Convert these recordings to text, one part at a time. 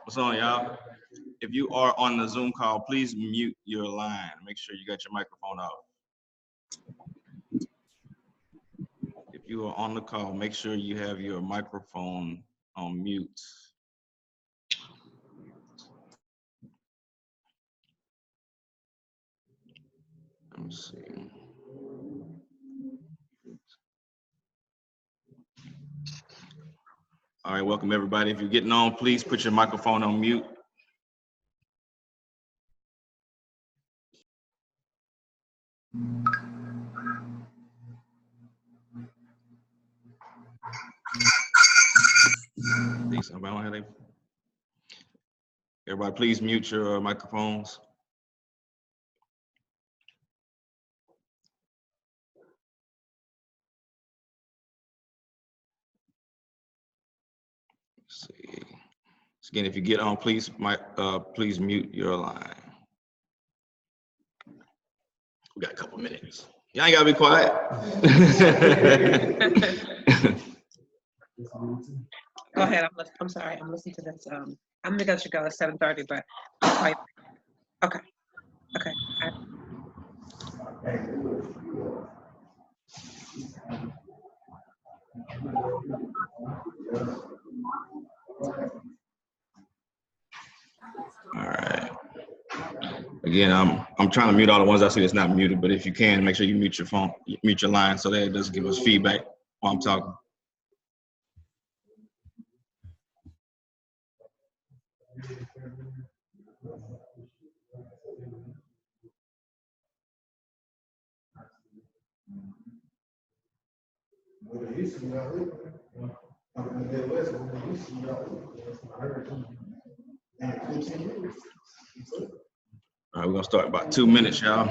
What's on, y'all? If you are on the Zoom call, please mute your line. Make sure you got your microphone off. If you are on the call, make sure you have your microphone on mute. Let me see. All right, welcome everybody. If you're getting on, please put your microphone on mute. Everybody, please mute your microphones. Let's see. So again, if you get on, please mute your line. We got a couple minutes. Y'all ain't gotta be quiet. Go ahead. I'm sorry. I'm listening to this. I'm gonna go at 7:30, but I'll call you. Okay. Okay. All right. Again, I'm trying to mute all the ones I see that's not muted, but if you can, make sure you mute your phone, mute your line so that it doesn't give us feedback while I'm talking. All right, we're gonna start in about 2 minutes, y'all.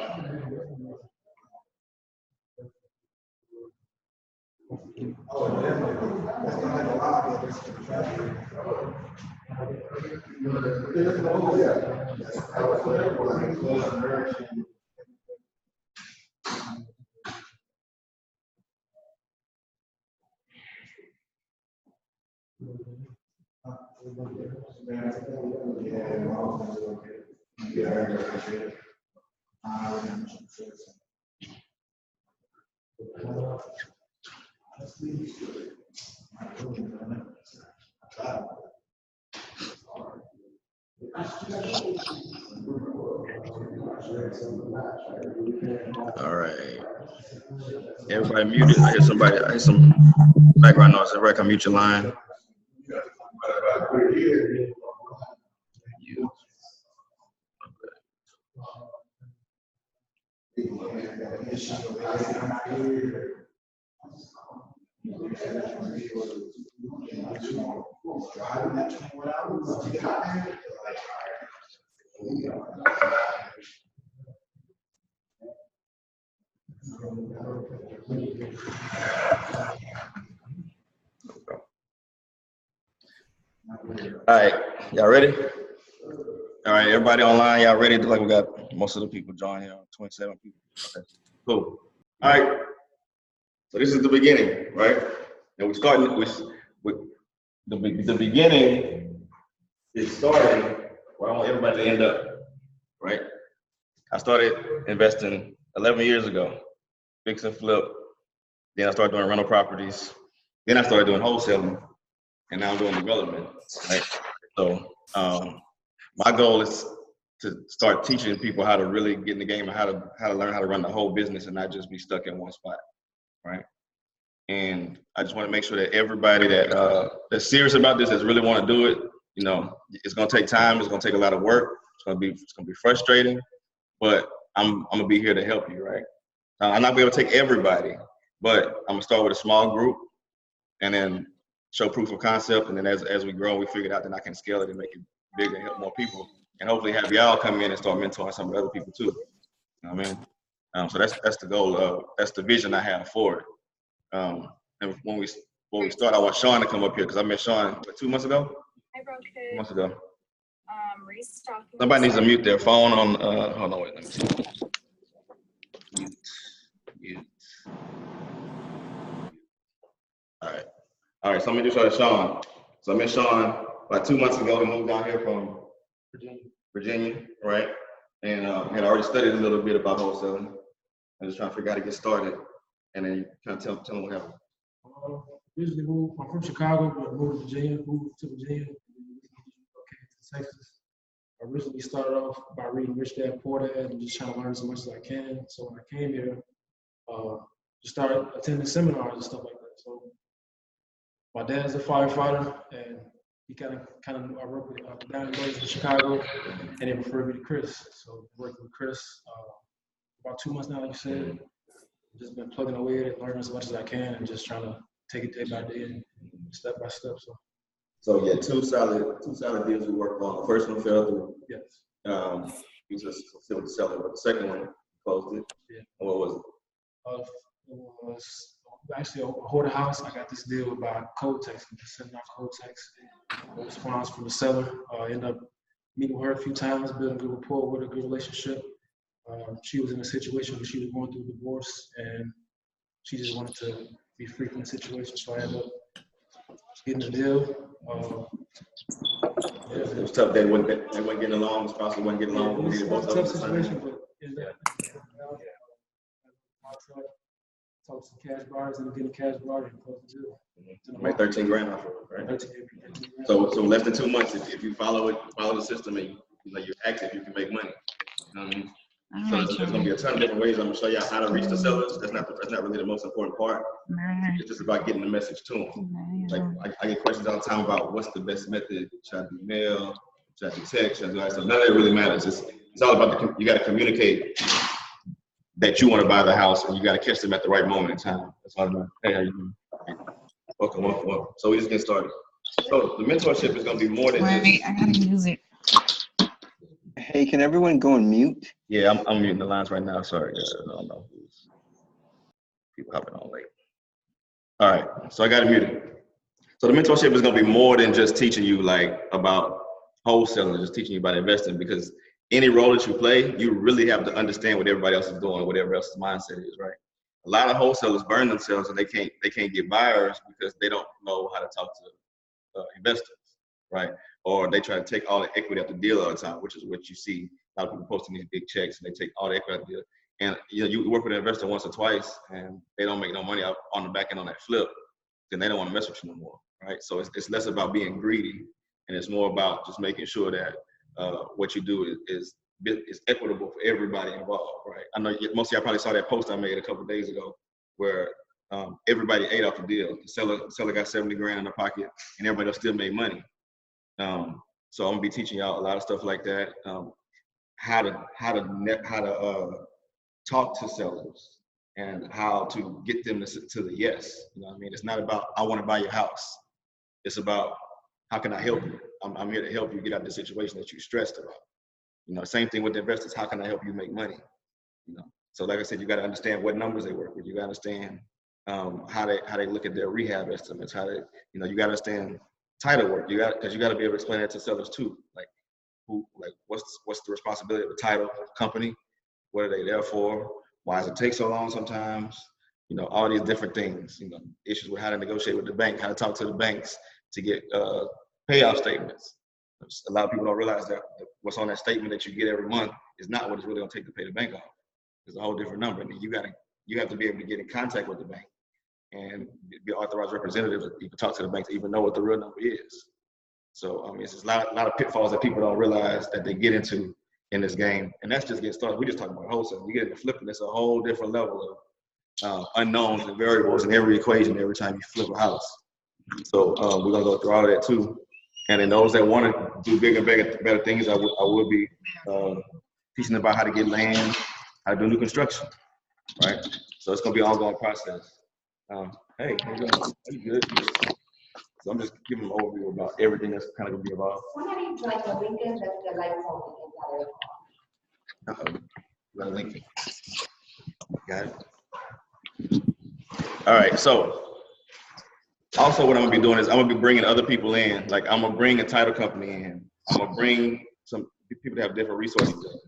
All right. Everybody muted. I hear some background noise. Everybody can mute your line. All right, y'all ready? All right, everybody online, y'all ready? Looks like we got most of the people joining here, 27 people. Okay, cool. All right, so this is the beginning, right? And we're starting with the beginning is starting where I want everybody to end up, right? I started investing 11 years ago, fix and flip. Then I started doing rental properties. Then I started doing wholesaling, and now I'm doing development, right? So my goal is to start teaching people how to really get in the game and how to learn how to run the whole business and not just be stuck in one spot, right? And I just want to make sure that everybody that's serious about this, that really want to do it, you know, it's going to take time. It's going to take a lot of work. It's going to be frustrating, but I'm going to be here to help you, right? I'm not going to be able to take everybody, but I'm going to start with a small group and then show proof of concept. And then as we grow, we figure it out, then I can scale it and make it bigger and help more people. And hopefully have y'all come in and start mentoring some of the other people too. You know what I mean? So that's the goal. That's the vision I have for it. And when we start, I want Sean to come up here because I met Sean 2 months ago. Hi, bro, kid. 2 months ago. Reese talking. Somebody needs to mute their phone on. Hold on, wait, let me see. Mute. All right. So I'm gonna do Sean. So I met Sean about 2 months ago, we moved down here from Virginia, right? And had already studied a little bit about wholesaling. I'm just trying to figure out how to get started. And then kind of tell them what happened. Usually moved. I'm from Chicago, but moved to Virginia. Moved to Virginia. Okay, to Texas. I originally started off by reading Rich Dad Poor Dad and just trying to learn as much as I can. So when I came here, just started attending seminars and stuff like that. So my dad's a firefighter, and he kind of I work with down in Chicago, and they referred me to Chris. So working with Chris about 2 months now, like you said. Just been plugging away at it, learning as much as I can, and just trying to take it day by day and step by step. So yeah, two solid deals we worked on. The first one fell through. Yes. You just fulfilled the seller, but the second one closed it. Yeah. And what was it? It was actually a hoarder house. I got this deal by code text, just sending out code text. No response from the seller. Ended up meeting with her a few times, building a good rapport with her, good relationship. She was in a situation where she was going through a divorce, and she just wanted to be free from the situation. So I ended up getting the deal. It was tough. They weren't getting along. The spouse wasn't getting along. It was We a both tough of them. situation, but talked to cash buyers and getting cash buyers and closed the deal. Made 13 grand off of it, right? So less than 2 months, if you follow the system, and you're active, you can make money. You know what I mean? So there's going to be a ton of different ways. I'm going to show you how to reach the sellers. That's not really the most important part. It's just about getting the message to them. Like I get questions all the time about what's the best method. Should I do mail? Should I do text? Should I do that? So none of it really matters. It's all about you got to communicate that you want to buy the house, and you got to catch them at the right moment in time. That's all about. Hey, how you doing? Welcome. So we just get started. So the mentorship is going to be more than Wait, I gotta use it. Hey, can everyone go on mute? Yeah, I'm muting the lines right now. Sorry, I don't know who's people hopping on late. All right, so I got it muted. So the mentorship is going to be more than just teaching you about wholesaling, just teaching you about investing, because any role that you play, you really have to understand what everybody else is doing, what everybody else's mindset is, right? A lot of wholesalers burn themselves, and they can't get buyers because they don't know how to talk to investors, right? Or they try to take all the equity out the deal all the time, which is what you see a lot of people posting these big checks, and they take all the equity out the deal. And you work with an investor once or twice, and they don't make no money out on the back end on that flip, then they don't want to mess with you no more, right? So it's less about being greedy, and it's more about just making sure that what you do is equitable for everybody involved, right? I know most of y'all probably saw that post I made a couple of days ago where everybody ate off the deal. The seller got 70 grand in their pocket, and everybody else still made money. So I'm gonna be teaching y'all a lot of stuff like that. How to talk to sellers and how to get them to the yes. You know what I mean? It's not about I want to buy your house. It's about how can I help you? I'm here to help you get out of the situation that you're stressed about. You know, same thing with the investors. How can I help you make money? You know, so like I said, you got to understand what numbers they work with. You got to understand how they look at their rehab estimates. How they, you got to understand title work. Because you got to be able to explain that to sellers too. What's the responsibility of the title company? What are they there for? Why does it take so long sometimes? All these different things. Issues with how to negotiate with the bank, how to talk to the banks to get payoff statements. A lot of people don't realize that what's on that statement that you get every month is not what it's really gonna take to pay the bank off. It's a whole different number. And you have to be able to get in contact with the bank and be authorized representatives that you can talk to the bank to even know what the real number is. So it's just a lot of pitfalls that people don't realize that they get into in this game. And that's just getting started. We just talking about wholesale. You get into flipping, it's a whole different level of unknowns and variables in every equation every time you flip a house. So we're gonna go through all of that too. And then those that want to do bigger, better things, I will be teaching about how to get land, how to do new construction, right? So it's gonna be an ongoing process. Hey, how you doing? Are you good? So I'm just giving an overview about everything that's kind of gonna be involved. Somebody joined the Lincoln that's the light phone in Got a link. Got it. All right, so also what I'm gonna be doing is I'm gonna be bringing other people in. Like I'm gonna bring a title company in. I'm gonna bring some people that have different resources.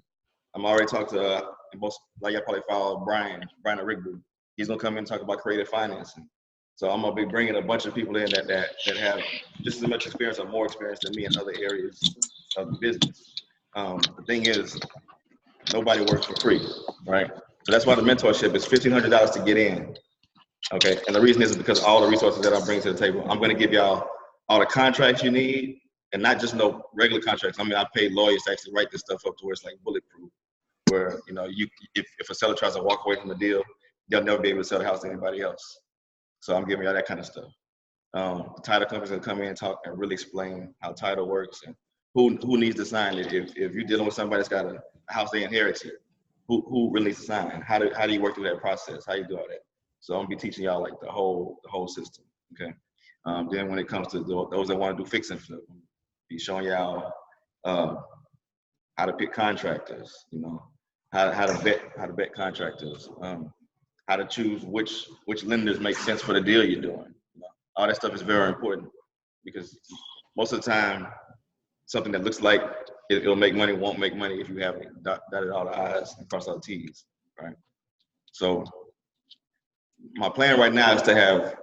I'm already talked to most, like y'all probably follow Brian at Rigby. He's gonna come in and talk about creative financing. So I'm gonna be bringing a bunch of people in that have just as much experience or more experience than me in other areas of the business. The thing is, nobody works for free, right? So that's why the mentorship is $1,500 to get in, okay? And the reason is because all the resources that I bring to the table, I'm gonna give y'all all the contracts you need, and not just no regular contracts. I mean, I paid lawyers to actually write this stuff up to where it's like bulletproof, where, you know, if a seller tries to walk away from the deal, they'll never be able to sell the house to anybody else. So I'm giving y'all that kind of stuff. The title company's gonna come in and talk and really explain how title works and who needs to sign it. If you're dealing with somebody that's got a house they inherited, who really needs to sign? How do you work through that process? How you do all that? So I'm gonna be teaching y'all like the whole system. Okay. Then when it comes to those that want to do fix and flip, I'll be showing y'all how to pick contractors. You know, how to vet contractors. How to choose which lenders make sense for the deal you're doing. You know, all that stuff is very important because most of the time, something that looks like it'll make money won't make money if you haven't dotted all the I's and crossed all the T's, right? So my plan right now is to have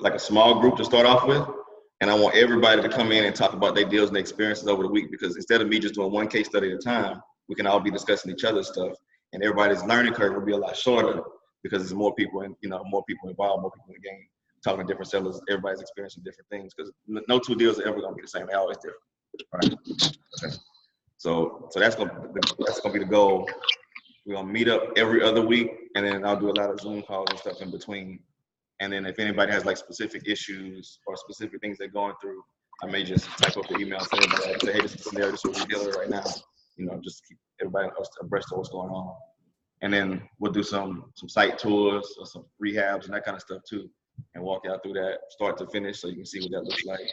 like a small group to start off with, and I want everybody to come in and talk about their deals and their experiences over the week, because instead of me just doing one case study at a time, we can all be discussing each other's stuff, and everybody's learning curve will be a lot shorter because there's more people more people involved, more people in the game, talking to different sellers, everybody's experiencing different things, because no two deals are ever gonna be the same, they're always different, right? Okay. So that's gonna be the goal. We're gonna meet up every other week, and then I'll do a lot of Zoom calls and stuff in between. And then if anybody has like specific issues or specific things they're going through, I may just type up the email, say, hey, this is the scenario, this is what we're dealing with right now. You know, just to keep everybody abreast of what's going on. And then we'll do some site tours or some rehabs and that kind of stuff too, and walk y'all through that start to finish so you can see what that looks like.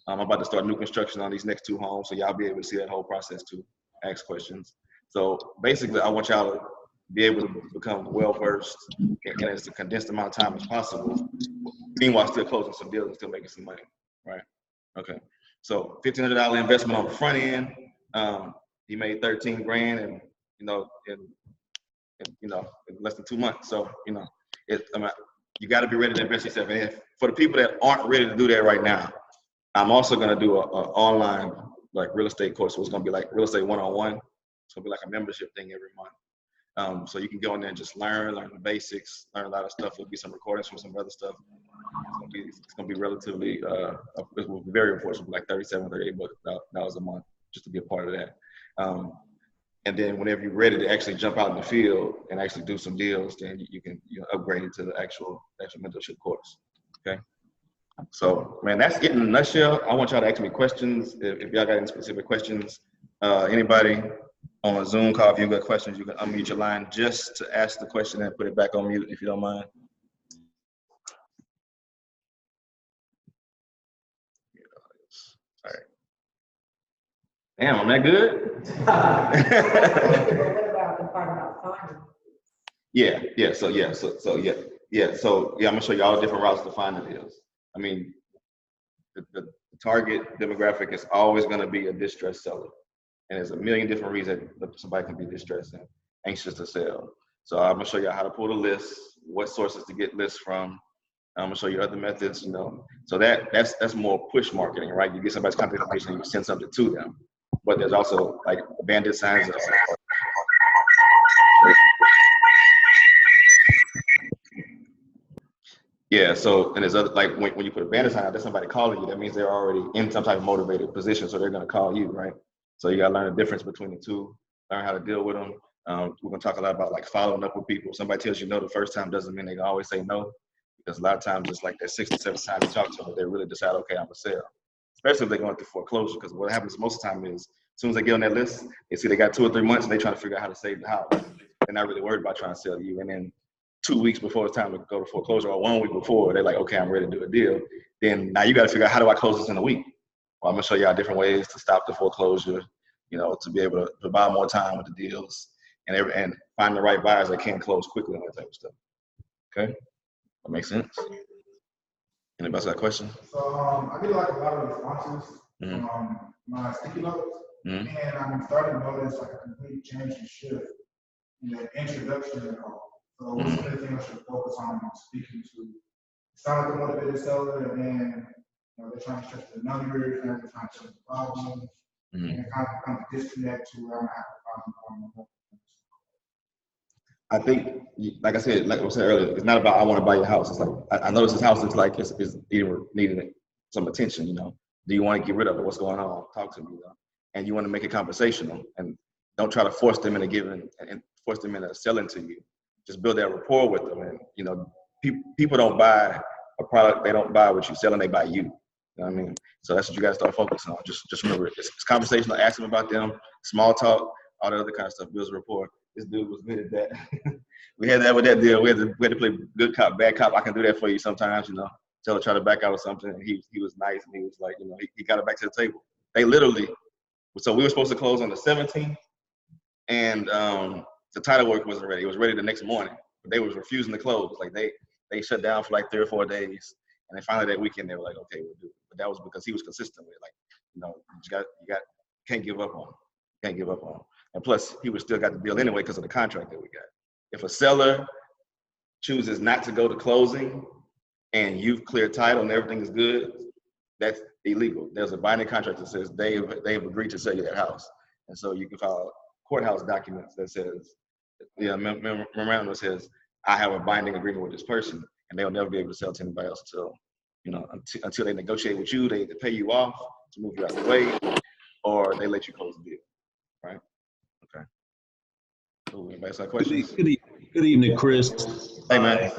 I'm about to start new construction on these next 2 homes, so y'all be able to see that whole process too, ask questions. So basically, I want y'all to be able to become well-versed in as a condensed amount of time as possible, meanwhile still closing some deals and still making some money, right? Okay, so $1,500 investment on the front end. He made 13 grand and, in less than 2 months. So, you got to be ready to invest yourself. And for the people that aren't ready to do that right now, I'm also going to do a online like real estate course. So it's going to be like real estate 101. It's going to be like a membership thing every month. So you can go in there and just learn the basics, learn a lot of stuff. There'll be some recordings from some other stuff. It's going to be relatively, it will be very affordable, like $37, $38 a month just to be a part of that. And then whenever you're ready to actually jump out in the field and actually do some deals, then you can upgrade it to the actual mentorship course. Okay. So, man, that's it in a nutshell. I want y'all to ask me questions. If y'all got any specific questions, anybody on a Zoom call, if you've got questions, you can unmute your line just to ask the question and put it back on mute if you don't mind. All right. Damn, I'm that good? What about the part about finding? So I'm gonna show you all the different routes to find the deals. I mean, the target demographic is always gonna be a distressed seller. And there's a million different reasons that somebody can be distressed and anxious to sell. So I'm gonna show you how to pull the list, what sources to get lists from. I'm gonna show you other methods, So that's more push marketing, right? You get somebody's contact information and you send something to them. But there's also like bandit signs. Yeah, so, and there's other, like when you put a bandit sign out, there's somebody calling you, that means they're already in some type of motivated position, so they're gonna call you, right? So you gotta learn the difference between the two, learn how to deal with them. We're gonna talk a lot about like following up with people. Somebody tells you no the first time doesn't mean they can always say no, because a lot of times it's like that 6th to 7th time you talk to them, they really decide, okay, I'm gonna sell. Especially if they're going through foreclosure, because what happens most of the time is, as soon as they get on that list, they see they got 2 or 3 months and they trying to figure out how to save the house. They're not really worried about trying to sell to you. And then 2 weeks before it's time to go to foreclosure, or 1 week before, they're like, okay, I'm ready to do a deal. Then now you got to figure out, how do I close this in a week? Well, I'm gonna show y'all different ways to stop the foreclosure, to be able to buy more time with the deals and find the right buyers that can close quickly and that type of stuff. Okay, that makes sense. Anybody got a question? So I get like a lot of responses from my sticky notes, and I'm starting to notice like a complete change and shift in the introduction and all. So what's some of the things I should focus on when I'm speaking to sound like a motivated seller, and then they're trying to stretch the numbers, and they're trying to stretch the problems, and it kind of becomes a disconnect to where I'm at the problem. I think, like I said earlier, it's not about I want to buy your house. It's like I notice this house looks like it's either needing some attention. Do you want to get rid of it? What's going on? Talk to me. And you want to make it conversational, and don't try to force them into giving and force them into selling to you. Just build that rapport with them, and people don't buy a product. They don't buy what you're selling. They buy you. You know what I mean? So that's what you got to start focusing on. Just remember, it's conversational. Ask them about them. Small talk. All that other kind of stuff builds rapport. This dude was good at that. We had that with that deal. We had to play good cop, bad cop. I can do that for you sometimes, Tell her try to back out or something. And he was nice, and he was like, he got it back to the table. They literally, so we were supposed to close on the 17th, and the title work wasn't ready. It was ready the next morning, but they was refusing to close. Like they shut down for like 3 or 4 days, and then finally that weekend they were like, okay, we'll do it. But that was because he was consistent with it. Like, you can't give up on him. Can't give up on him. And plus, he would still got the deal anyway because of the contract that we got. If a seller chooses not to go to closing and you've cleared title and everything is good, that's illegal. There's a binding contract that says they have agreed to sell you that house. And so you can file courthouse documents that says, memorandum that says, I have a binding agreement with this person, and they'll never be able to sell to anybody else until they negotiate with you. They pay you off to move you out of the way, or they let you close the deal, right? Okay. Cool. Anybody else have questions? Good evening, Chris. Hey, man.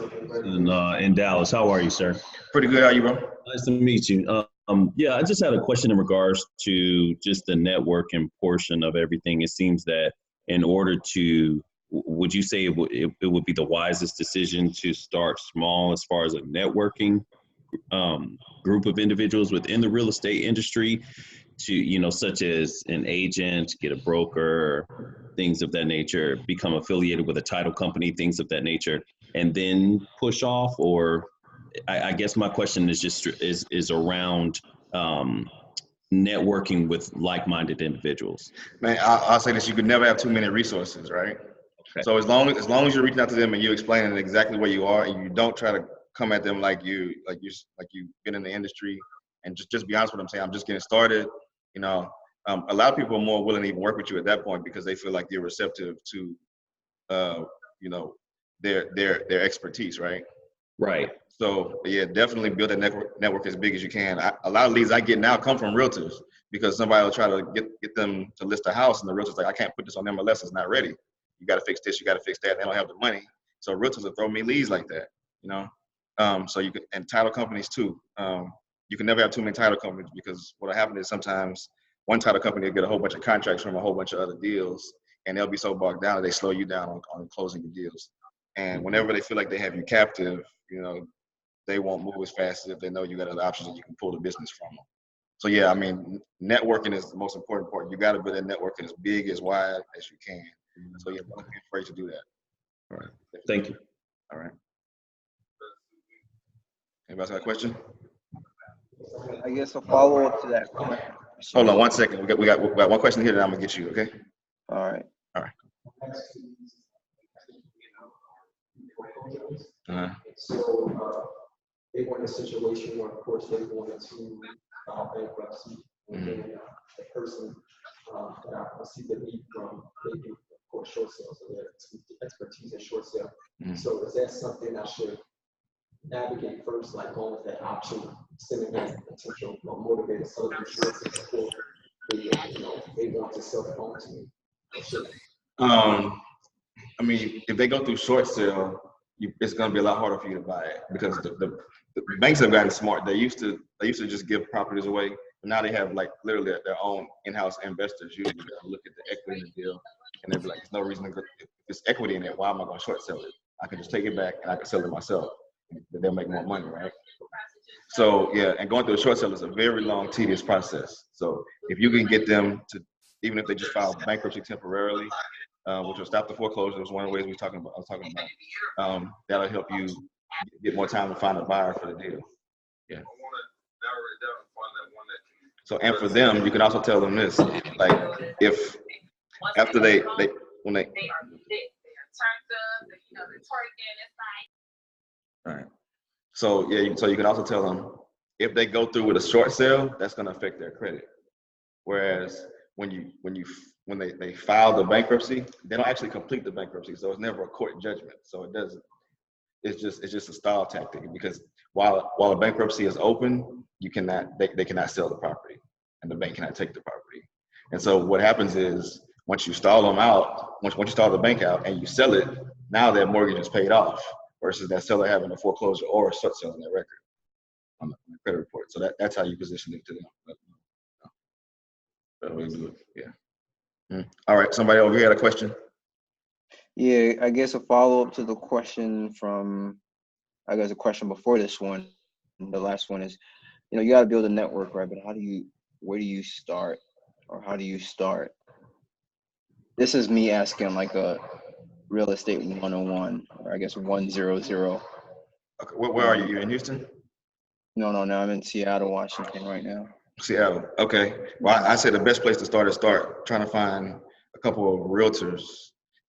In Dallas. How are you, sir? Pretty good. How are you, bro? Nice to meet you. Yeah, I just had a question in regards to just the networking portion of everything. It seems that in order to, would you say it would be the wisest decision to start small as far as a networking group of individuals within the real estate industry to, such as an agent, get a broker, things of that nature, become affiliated with a title company, things of that nature, and then push off? Or I guess my question is just is around networking with like-minded individuals. Man, I'll say this: you could never have too many resources, right? Okay. So as long as you're reaching out to them and you're explaining exactly where you are, and you don't try to come at them like you've been in the industry, and just be honest with them, say I'm just getting started. A lot of people are more willing to even work with you at that point because they feel like you're receptive to, their expertise, right? Right. So yeah, definitely build a network as big as you can. A lot of leads I get now come from realtors because somebody will try to get them to list a house, and the realtor's like, I can't put this on MLS, it's not ready. You got to fix this, you got to fix that. They don't have the money, so realtors will throw me leads like that. So you can, and title companies too. You can never have too many title companies because what'll happen is sometimes one title company will get a whole bunch of contracts from a whole bunch of other deals, and they'll be so bogged down that they slow you down on closing your deals. And whenever they feel like they have you captive, they won't move as fast as if they know you got other options and you can pull the business from them. So yeah, I mean, networking is the most important part. You got to build a network as big, as wide as you can. So yeah, don't be afraid to do that. All right. Thank you. All right. Anybody else got a question? I guess a follow-up to that question. Hold on 1 second. We got one question here that I'm gonna get you. Okay. All right. All right. So they were in a situation where, of course, they wanted to file bankruptcy, and then the person that I see the need from, they do, of course, short sales, so their expertise in short sale. So is that something I should navigate first, like going with that option, sending that potential motivated seller to short sales, or they want to sell the home to me? I mean, if they go through short sale, it's going to be a lot harder for you to buy it because the banks have gotten smart. They used to just give properties away, but now they have like literally their own in-house investors usually that look at the equity in the deal, and they'll be like, "There's no reason to go. If there's equity in it, why am I going to short sell it? I can just take it back and I can sell it myself. They'll make more money, right?" So yeah, and going through a short sale is a very long, tedious process. So if you can get them to, even if they just file bankruptcy temporarily, which will stop the foreclosure, was one of the ways I was talking about. That'll help you get more time to find a buyer for the deal. Yeah. So, and for them, you can also tell them this, like if after when they all right. So yeah, so you can also tell them if they go through with a short sale, that's going to affect their credit. Whereas when they file the bankruptcy, they don't actually complete the bankruptcy, so it's never a court judgment. So it doesn't. It's just a stall tactic, because while a bankruptcy is open, they cannot sell the property, and the bank cannot take the property. And so what happens is once you stall them out, once you stall the bank out and you sell it, now that mortgage is paid off, versus that seller having a foreclosure or a short selling their record on the credit report. So that's how you position it to them. That way you do it. Yeah. All right. Somebody over here had a question? Yeah, I guess a follow-up to the question from, I guess a question before this one, the last one is, you got to build a network, right? But where do you start, or how do you start? This is me asking like a real estate 101, or I guess 100. Okay. Where are you? You're in Houston? No, I'm in Seattle, Washington right now. Seattle. Okay. Well, I said the best place to start is trying to find a couple of realtors.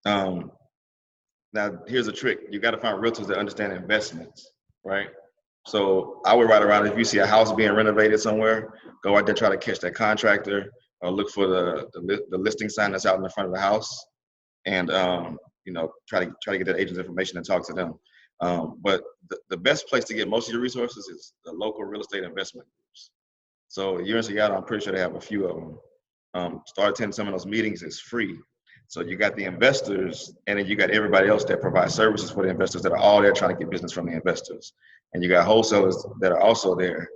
Now, here's a trick. You got to find realtors that understand investments, right? So I would ride around, if you see a house being renovated somewhere, go out there, try to catch that contractor, or look for the listing sign that's out in the front of the house, and try to get that agent's information and talk to them. But the best place to get most of your resources is the local real estate investment groups. So you're in Seattle, I'm pretty sure they have a few of them. Start attending some of those meetings. It's free. So you got the investors, and then you got everybody else that provides services for the investors that are all there trying to get business from the investors. And you got wholesalers that are also there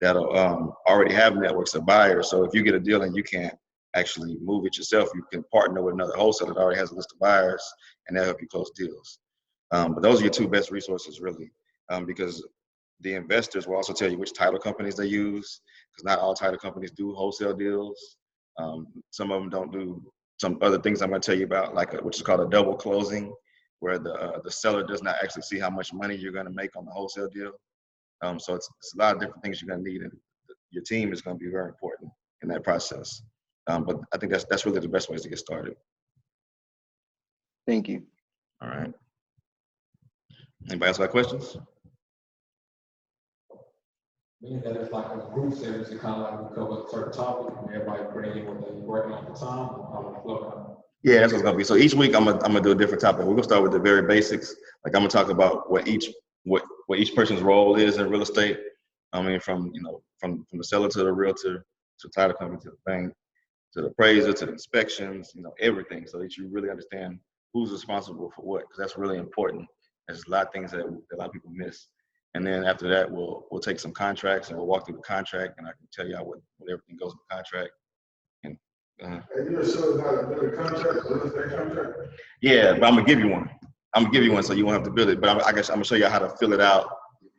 that'll already have networks of buyers. So if you get a deal and you can't actually move it yourself, you can partner with another wholesaler that already has a list of buyers, and they'll help you close deals. But those are your two best resources, really, because the investors will also tell you which title companies they use, because not all title companies do wholesale deals. Some of them don't do some other things I'm going to tell you about, which is called a double closing, where the seller does not actually see how much money you're going to make on the wholesale deal. So it's a lot of different things you're going to need, and your team is going to be very important in that process. But I think that's really the best ways to get started. Thank you. All right. Anybody else got questions? Meaning that it's like a group series, it kind of like we cover a certain topic, and everybody bring in what they bring at the time, or flow. Yeah, that's what it's gonna be. So each week I'm gonna do a different topic. We're gonna start with the very basics. Like I'm gonna talk about what each person's role is in real estate. I mean, from the seller to the realtor, to the title company, to the bank, to the appraiser, to the inspections, everything, so that you really understand who's responsible for what, because that's really important. There's a lot of things that a lot of people miss. And then after that, we'll take some contracts, and we'll walk through the contract, and I can tell you what everything goes with the contract. And And you're sure how to build a contract, real estate contract? yeah, but I'm gonna give you one. So you won't have to build it. But I guess I'm gonna show you how to fill it out,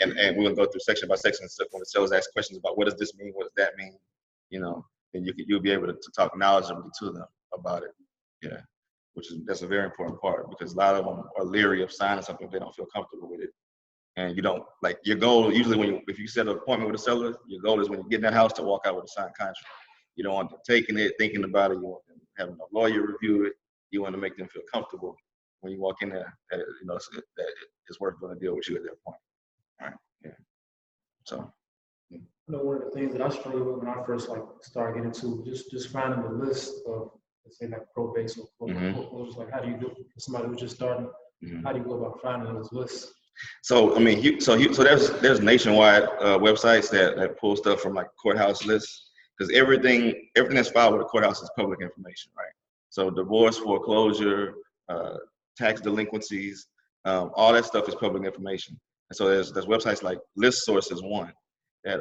and we're gonna go through section by section. So when the sellers ask questions about what does this mean, what does that mean, then you'll be able to talk knowledgeably to them about it. Yeah, that's a very important part, because a lot of them are leery of signing something if they don't feel comfortable with it. And you don't, like, your goal usually if you set an appointment with a seller, your goal is when you get in that house to walk out with a signed contract. You don't want them taking it, thinking about it. You want them having a lawyer review it. You want to make them feel comfortable when you walk in there that that it's worth doing a deal with you at that point. All right. Yeah. So. I know one of the things that I struggled with when I first started getting into just finding the list of, let's say, like probates or foreclosures. Like, how do you do for somebody who's just starting? How do you go about finding those lists? So I mean, so there's nationwide websites that pull stuff from like courthouse lists, because everything that's filed with the courthouse is public information, right? So divorce, foreclosure, tax delinquencies, all that stuff is public information. And so there's websites like ListSource is one that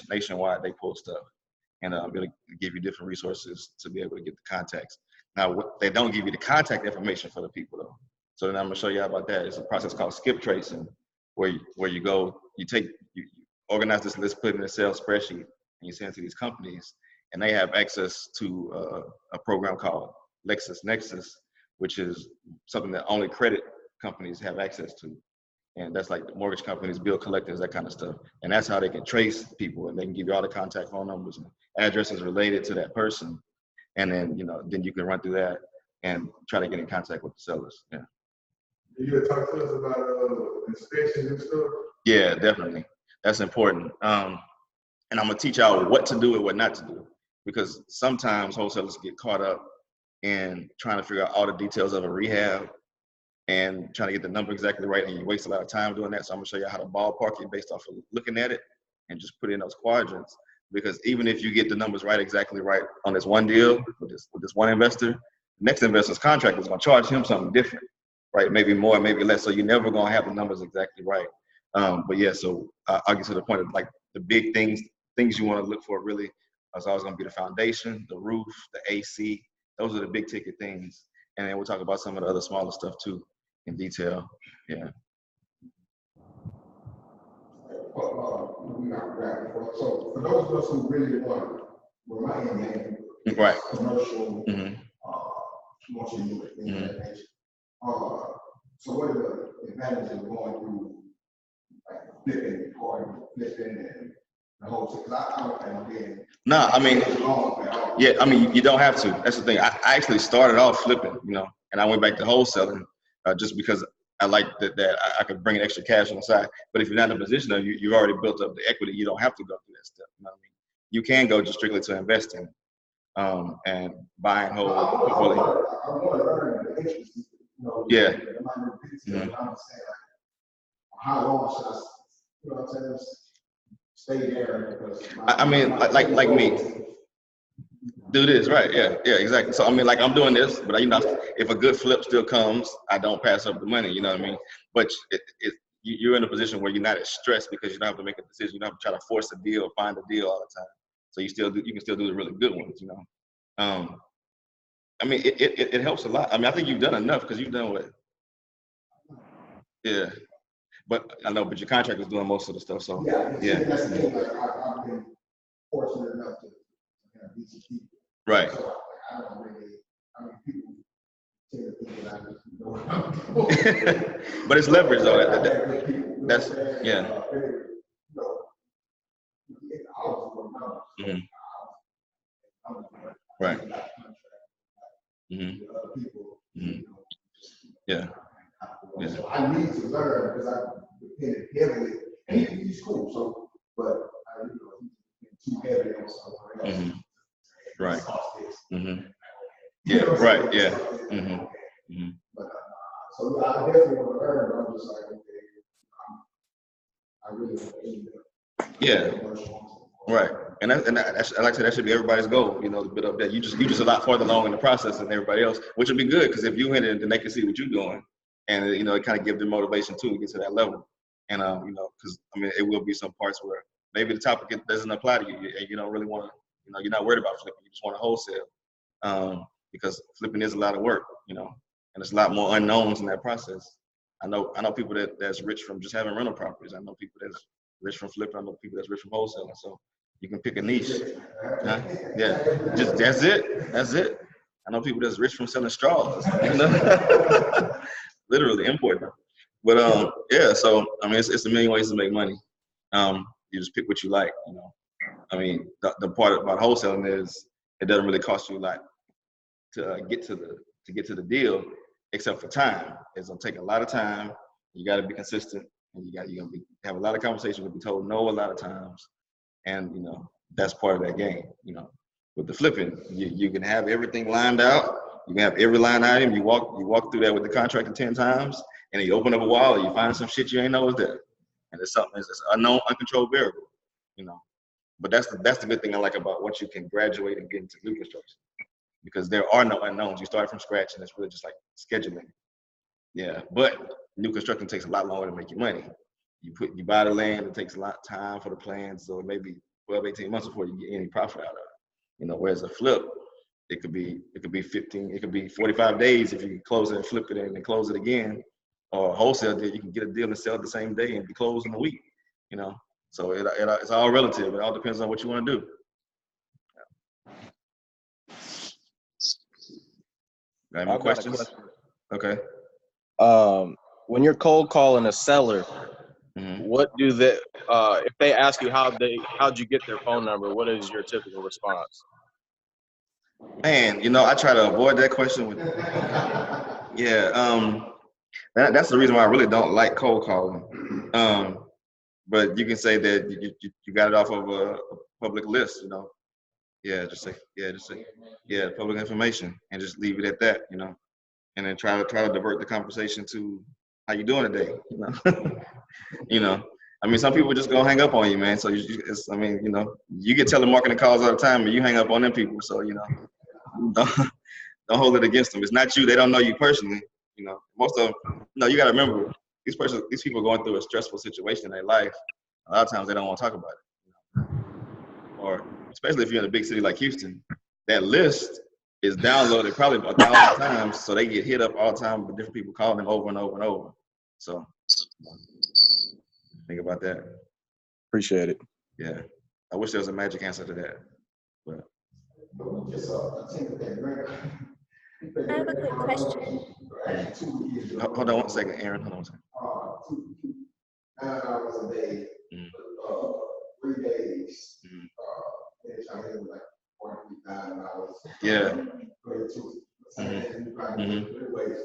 nationwide they pull stuff, and it'll give you different resources to be able to get the contacts. Now, they don't give you the contact information for the people though. So then I'm gonna show you how about that. It's a process called skip tracing, where you go, you organize this list, put it in a Excel spreadsheet, and you send it to these companies, and they have access to a program called LexisNexis, which is something that only credit companies have access to. And that's like the mortgage companies, bill collectors, that kind of stuff. And that's how they can trace people, and they can give you all the contact phone numbers and addresses related to that person. And then, then you can run through that and try to get in contact with the sellers. Yeah. You talk to us about inspections and stuff? Yeah, definitely. That's important. And I'm gonna teach y'all what to do and what not to do, because sometimes wholesalers get caught up in trying to figure out all the details of a rehab and trying to get the number exactly right, and you waste a lot of time doing that. So I'm gonna show you how to ballpark it based off of looking at it and just put it in those quadrants. Because even if you get the numbers right, exactly right on this one deal with this one investor, the next investor's contract is gonna charge him something different, right? Maybe more, maybe less. So you're never gonna have the numbers exactly right. But yeah, so I'll get to the point of like the big things you want to look for really is always gonna be the foundation, the roof, the AC. Those are the big ticket things. And then we'll talk about some of the other smaller stuff too in detail. Yeah. So for those of us who really want, we're not in Right. commercial, Mm-hmm. multi-unit, things of that nature. So what are the advantages of going through like flipping or flipping and the whole thing? Because I don't think I'm being. No, I mean, yeah, I mean, you don't have to. That's the thing. I actually started off flipping, you know, and I went back to wholesaling just because I like that I could bring extra cash on the side. But if you're not in a position of you've already built up the equity, you don't have to go through that step. You know what I mean? You can go just strictly to investing and buying whole portfolio. I want to learn the interest, you know. Yeah. Mm-hmm. I'm saying, like, how long should I, you know what I'm saying, stay there? Because I mean, like me. Do this, right? Yeah, exactly. So I mean, like I'm doing this, but you know, if a good flip still comes, I don't pass up the money. You know what I mean? But you're in a position where you're not as stressed because you don't have to make a decision. You don't have to try to force a deal, find a deal all the time. So you can still do the really good ones. You know, I mean, it helps a lot. I mean, I think you've done enough because you've done what? Yeah, but I know, but your contractor's doing most of the stuff. So yeah. That's the thing. Like I've been fortunate enough to have decent people. Right. So I don't really. I mean, people tend to think that I just know what I'm doing. But it's leverage, though. That's yeah. Mm-hmm. Right. Mm-hmm. Mm-hmm. Yeah. Yeah. So I need to learn because I depended heavily. And he's cool, so but I he's too heavy on somewhere else. Mm-hmm. Right. Mm-hmm. Yeah. Right. Yeah. Mm-hmm. Mm-hmm. But so I definitely want to learn. But I'm just like, okay, I really want to. Yeah. Right. And that's like I said, that should be everybody's goal. You know, to build up that you just a lot farther along in the process than everybody else, which would be good because if you hit it, then they can see what you're doing, and you know, it kind of gives them motivation too to get to that level. And you know, because I mean, it will be some parts where maybe the topic doesn't apply to you, and you don't really want to. You know, you're not worried about flipping. You just want to wholesale because flipping is a lot of work. You know, and there's a lot more unknowns in that process. I know people that's rich from just having rental properties. I know people that's rich from flipping. I know people that's rich from wholesaling. So you can pick a niche. Huh? Yeah, just that's it. I know people that's rich from selling straws. You know? Literally importing them. But yeah. So I mean, it's a million ways to make money. You just pick what you like. You know. I mean, the part about wholesaling is it doesn't really cost you a lot to get to the deal, except for time. It's gonna take a lot of time. You got to be consistent, and you're gonna have a lot of conversations. You'll be told no a lot of times, and you know that's part of that game. You know, with the flipping, you can have everything lined out. You can have every line item. You walk through that with the contractor 10 times, and then you open up a wall, and you find some shit you ain't know was there, and it's something it's unknown, uncontrolled variable. You know, but that's the good thing I like about once you can graduate and get into new construction. Because there are no unknowns. You start from scratch, and it's really just like scheduling. Yeah, but new construction takes a lot longer to make your money. You buy the land, it takes a lot of time for the plans, so it may be 12, 18 months before you get any profit out of it. You know, whereas a flip, it could be 15, it could be 45 days if you close it and flip it and then close it again. Or a wholesale deal, you can get a deal and sell it the same day and be closed in a week. You know, so it's all relative. It all depends on what you want to do. Got any questions? Okay. When you're cold calling a seller, Mm-hmm. what do they if they ask you how'd you get their phone number, what is your typical response? Man, you know, I try to avoid that question with yeah, that's the reason why I really don't like cold calling. But you can say that you got it off of a public list, you know. Just say public information, and just leave it at that, you know. And then try to divert the conversation to how you doing today, you know. You know, I mean, some people just gonna hang up on you, man. So I mean, you know, you get telemarketing calls all the time, and you hang up on them people. So you know, don't hold it against them. It's not you. They don't know you personally. You know, most of them. No, you got to remember these people are going through a stressful situation in their life. A lot of times they don't want to talk about it, or especially if you're in a big city like Houston, that list is downloaded probably 1,000 times, so they get hit up all the time with different people calling them over and over and over. So think about that. Appreciate it. Yeah, I wish there was a magic answer to that, but we just attended that grant. I have a quick question. hold on one second, Aaron. Hold on one second. $9 a day, 3 days. I think it was like $43,000. Yeah. Anyways,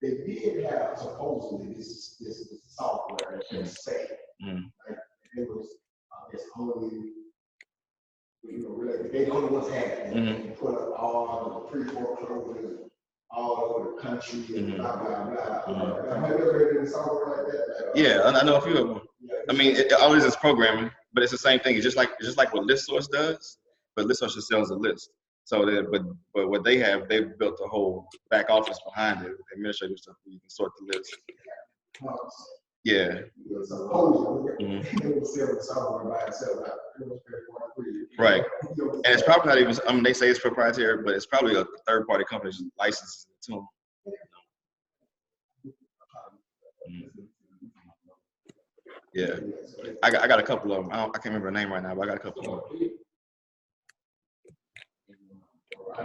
they did have supposedly this software that can say, like, it was it's only, you know, really, they the only ones had it. They put up all the pre-foreclosures all over the country and blah blah blah. Have you ever heard of any software like that? Yeah, I know a few of them. I mean, it always is programming, but it's the same thing. It's just like what ListSource does, but ListSource just sells a list. So that, but what they have, they've built a whole back office behind it, administrative stuff where you can sort the list. Yeah. Right. And it's probably not even, I mean, they say it's proprietary, but it's probably a third-party company just licenses it to them. Yeah. I got a couple of them. I can't remember the name right now, but I got a couple of them. I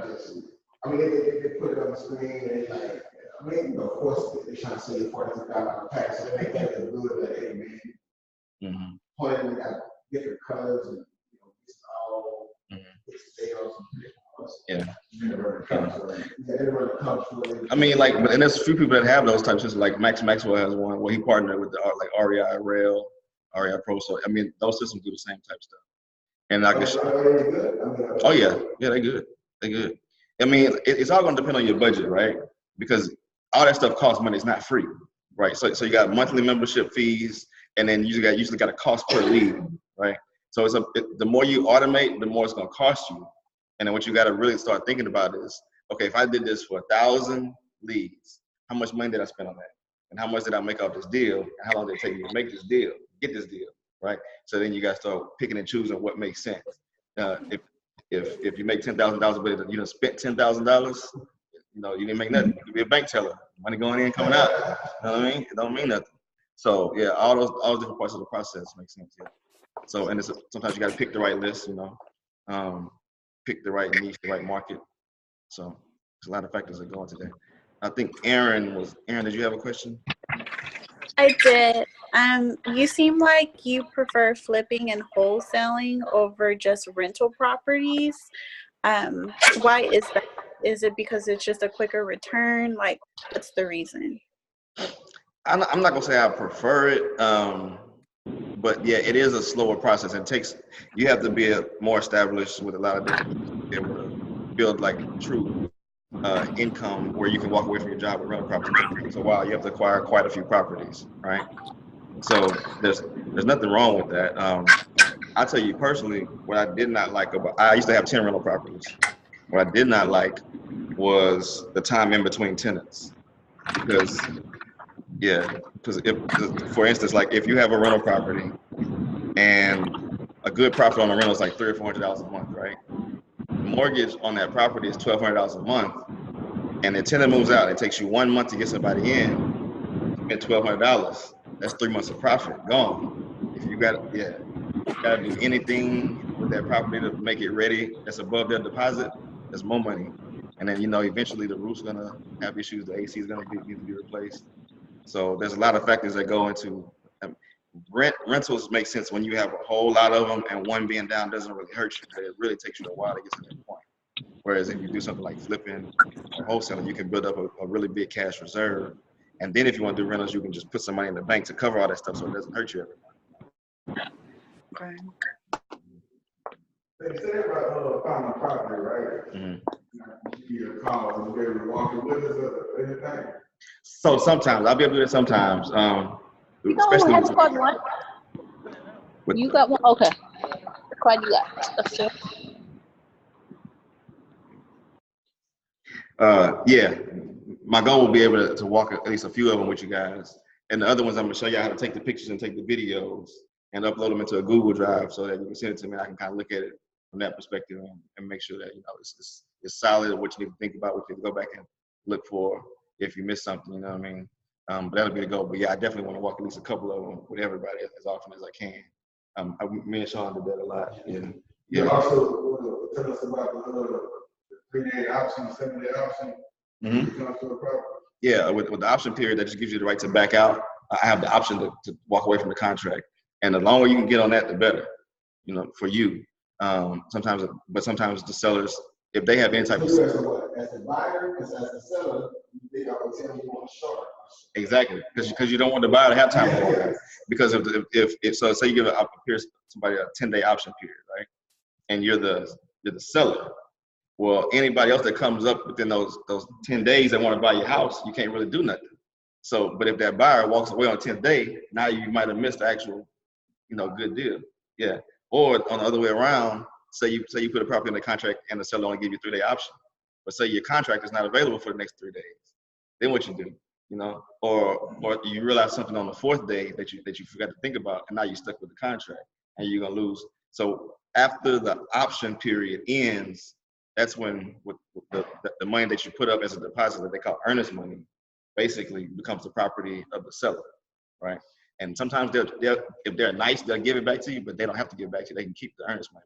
mean, they put it on the screen and like, I mean, of course, they're trying to say $40,000 tax, so they make that look good, like, hey, man, pointing got different colors and, you know, it's all sales. I mean, like, and there's a few people that have those types of, like Max Maxwell has one where he partnered with the like REI Rail, REI Pro. So I mean, those systems do the same type stuff. And I guess, oh yeah, they're good. They're good. I mean, it's all going to depend on your budget, right? Because all that stuff costs money. It's not free, right? So you got monthly membership fees, and then you usually got a cost per lead, right? So the more you automate, the more it's going to cost you. And then what you got to really start thinking about is, okay, if I did this for 1,000 leads, how much money did I spend on that? And how much did I make off this deal? And how long did it take me to make this deal, get this deal, right? So then you got to start picking and choosing what makes sense. If you make $10,000, but you done spent $10,000, you know, you didn't make nothing. You could be a bank teller, money going in, coming out. You know what I mean? It don't mean nothing. So yeah, all those different parts of the process make sense. Yeah. So and sometimes you got to pick the right list, you know, pick the right niche, the right market. So there's a lot of factors that go into that. I think Aaron, did you have a question? I did. You seem like you prefer flipping and wholesaling over just rental properties. Why is that? Is it because it's just a quicker return? Like, what's the reason? I'm not gonna say I prefer it, but yeah, it is a slower process. You have to be more established with a lot of different people to be able to build like true income where you can walk away from your job with rental properties. It takes a while. You have to acquire quite a few properties, right? So there's nothing wrong with that. I'll tell you personally, what I did not like I used to have 10 rental properties. What I did not like was the time in between tenants. Because for instance, like if you have a rental property and a good profit on the rental is like $300 or $400 a month, right? The mortgage on that property is $1,200 a month, and the tenant moves out. It takes you 1 month to get somebody in. You spend $1,200. That's 3 months of profit gone. If you got to do anything with that property to make it ready that's above their deposit, that's more money. And then, you know, eventually the roof's gonna have issues, the AC is gonna need to be replaced. So there's a lot of factors that go into rentals. Make sense when you have a whole lot of them and one being down doesn't really hurt you, but it really takes you a while to get to that point. Whereas if you do something like flipping or wholesaling, you can build up a really big cash reserve. And then if you want to do rentals, you can just put some money in the bank to cover all that stuff so it doesn't hurt you every month. Okay. They said about finding property, right? Mhm. You call and be able to walk it with us or anything. So sometimes I'll be able to do that sometimes. You know who Especially has squad one? with You got one? Okay. What squad you got? That's it. yeah, my goal will be able to walk at least a few of them with you guys. And the other ones, I'm gonna show you how to take the pictures and take the videos and upload them into a Google Drive so that you can send it to me and I can kind of look at it from that perspective and make sure that, you know, it's solid, what you need to think about, what you need to go back and look for if you miss something, you know what I mean? But that'll be the goal. But yeah, I definitely want to walk at least a couple of them with everybody as often as I can. Me and Sean did that a lot. Yeah. You also tell us about the 3-day option, 7-day option. Mhm. When it comes to a property. Yeah, with the option period, that just gives you the right to back out. I have the option to walk away from the contract. And the longer you can get on that, the better, you know, for you. Sometimes the sellers, if they have any type of. So as a buyer, as a seller, you think I would tell you want to short. Exactly, because you don't want the buyer to have time for it. Because if so, say you give somebody a 10-day option period, right? And you're the seller. Well, anybody else that comes up within those 10 days that want to buy your house, you can't really do nothing. So, but if that buyer walks away on the 10th day, now you might have missed the actual, you know, good deal. Yeah. Or on the other way around, say you put a property in the contract and the seller only give you a 3-day option, but say your contract is not available for the next 3 days. Then what you do, you know, or you realize something on the 4th day that you forgot to think about, and now you're stuck with the contract and you're gonna lose. So after the option period ends, that's when the money that you put up as a deposit that they call earnest money basically becomes the property of the seller, right? And sometimes if they're nice, they'll give it back to you, but they don't have to give it back to you. They can keep the earnest money.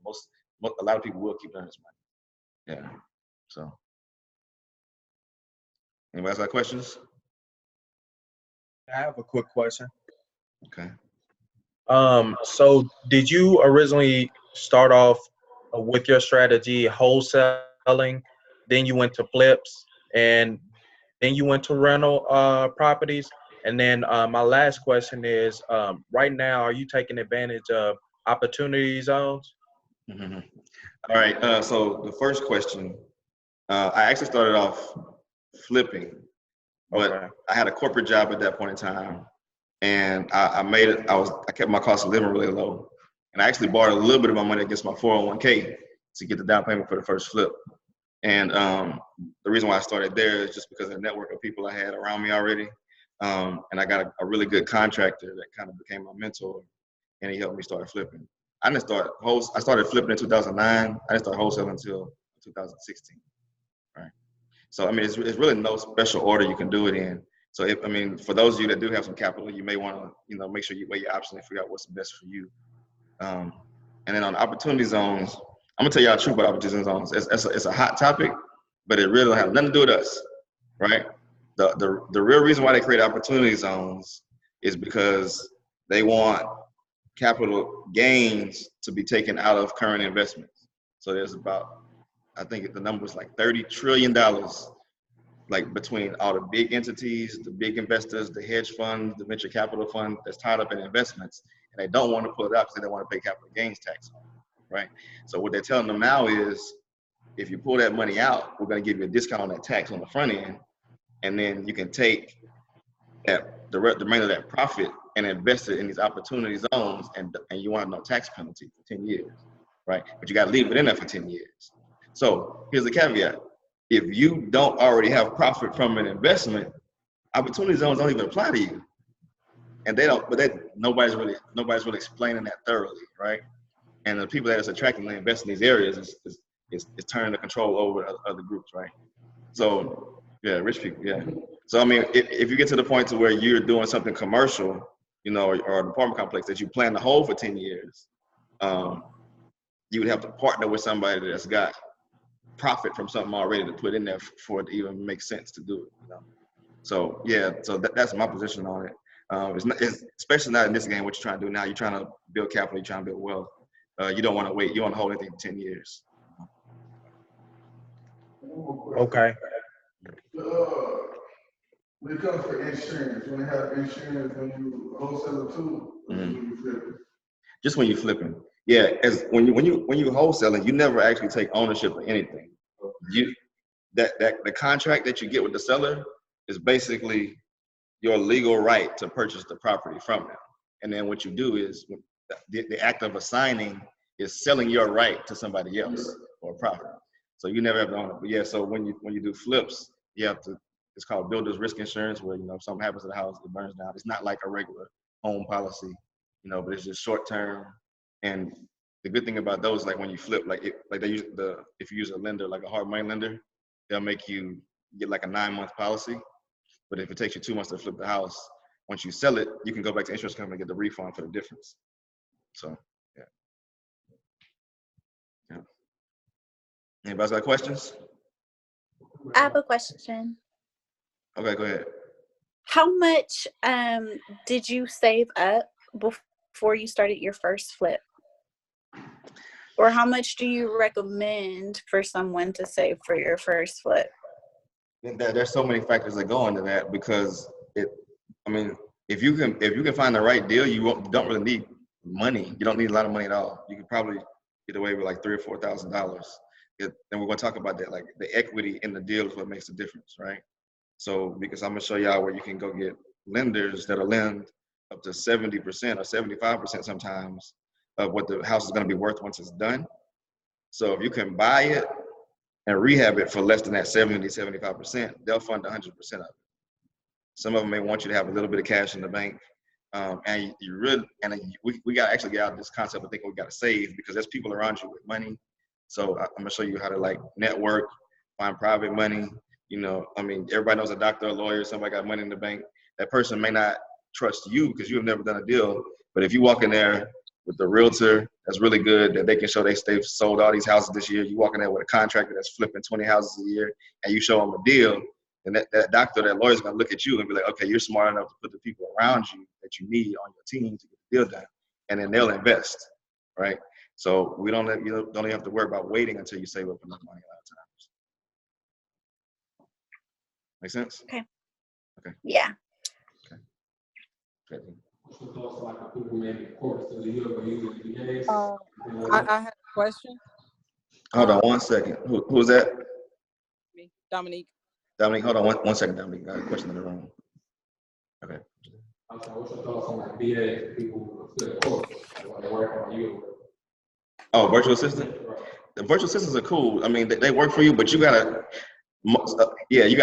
A lot of people will keep the earnest money. Yeah. So, anybody else got questions? I have a quick question. Okay. So did you originally start off with your strategy wholesaling, then you went to flips, and then you went to rental properties? And then my last question is, right now, are you taking advantage of opportunity zones? Mm-hmm. All right. So the first question, I actually started off flipping, but Okay. I had a corporate job at that point in time, and I made it. I kept my cost of living really low, and I actually borrowed a little bit of my money against my 401k to get the down payment for the first flip. And the reason why I started there is just because of the network of people I had around me already. And I got a really good contractor that kind of became my mentor, and he helped me start flipping. I started flipping in 2009. I didn't start wholesaling until 2016. Right. So I mean, it's really no special order you can do it in. So for those of you that do have some capital, you may want to, you know, make sure you weigh your options and figure out what's the best for you. And then on opportunity zones, I'm gonna tell y'all the truth about opportunity zones. It's a hot topic, but it really don't have nothing to do with us, right? The real reason why they create opportunity zones is because they want capital gains to be taken out of current investments. So there's about, I think the number is like $30 trillion, like between all the big entities, the big investors, the hedge funds, the venture capital fund that's tied up in investments, and they don't want to pull it out because they don't want to pay capital gains tax, right? So what they're telling them now is, if you pull that money out, we're going to give you a discount on that tax on the front end, and then you can take the remainder of that profit and invest it in these opportunity zones, and you want no tax penalty for 10 years, right? But you got to leave it in there for 10 years. So here's the caveat. If you don't already have profit from an investment, opportunity zones don't even apply to you. And nobody's really explaining that thoroughly, right? And the people that is attracting to invest in these areas is turning the control over to other groups, right? So yeah, rich people, yeah. So I mean, if you get to the point to where you're doing something commercial, you know, or an apartment complex that you plan to hold for 10 years, you would have to partner with somebody that's got profit from something already to put in there for it to even make sense to do it, you know? So yeah, so that's my position on it. It's especially not in this game. What you're trying to do now, you're trying to build capital, you're trying to build wealth. You don't want to wait. You want to hold anything for 10 years. Okay. When it comes to insurance, you want to have insurance when you wholesale too, or when you flip it? Just when you're flipping. Yeah, as when you wholesaling, you never actually take ownership of anything. You the contract that you get with the seller is basically your legal right to purchase the property from them. And then what you do is the act of assigning is selling your right to somebody else or a property. So you never have to own it. But yeah, so when you do flips, you have to, it's called builder's risk insurance, where, if something happens to the house, it burns down. It's not like a regular home policy, but it's just short term. And the good thing about those, like when you flip, if you use a lender, like a hard money lender, they'll make you get like a 9-month policy. But if it takes you 2 months to flip the house, once you sell it, you can go back to the insurance company and get the refund for the difference. So, yeah. Anybody's got questions? I have a question. Okay, go ahead. How much did you save up before you started your first flip? Or how much do you recommend for someone to save for your first flip? There's so many factors that go into that, because if you can find the right deal, you don't really need money. You don't need a lot of money at all. You could probably get away with like $3,000 or $4,000. And we're going to talk about that. Like the equity in the deal is what makes the difference, right? So because I'm going to show y'all where you can go get lenders that'll lend up to 70% or 75% sometimes of what the house is going to be worth once it's done. So if you can buy it and rehab it for less than that 70, 75%, they'll fund 100% of it. Some of them may want you to have a little bit of cash in the bank. And we got to actually get out of this concept of thinking we got to save, because there's people around you with money. So I'm going to show you how to like network, find private money. Everybody knows a doctor, a lawyer, somebody got money in the bank. That person may not trust you because you have never done a deal. But if you walk in there with the realtor that's really good, that they can show they've sold all these houses this year, you walk in there with a contractor that's flipping 20 houses a year, and you show them a deal, and that doctor, that lawyer's gonna look at you and be like, okay, you're smart enough to put the people around you that you need on your team to get the deal done, and then they'll invest, right? So you don't even have to worry about waiting until you save up enough money a lot of times. Make sense? Okay. Okay. Yeah. Okay. I had a question. Hold on 1 second. Who's that? Me, Dominique. Dominique, hold on one second, Dominique. I got a question in the room. Okay. What's your thoughts on like VA people who flip quotes while they work on you? Oh, virtual assistant? The virtual assistants are cool. They work for you, but you gotta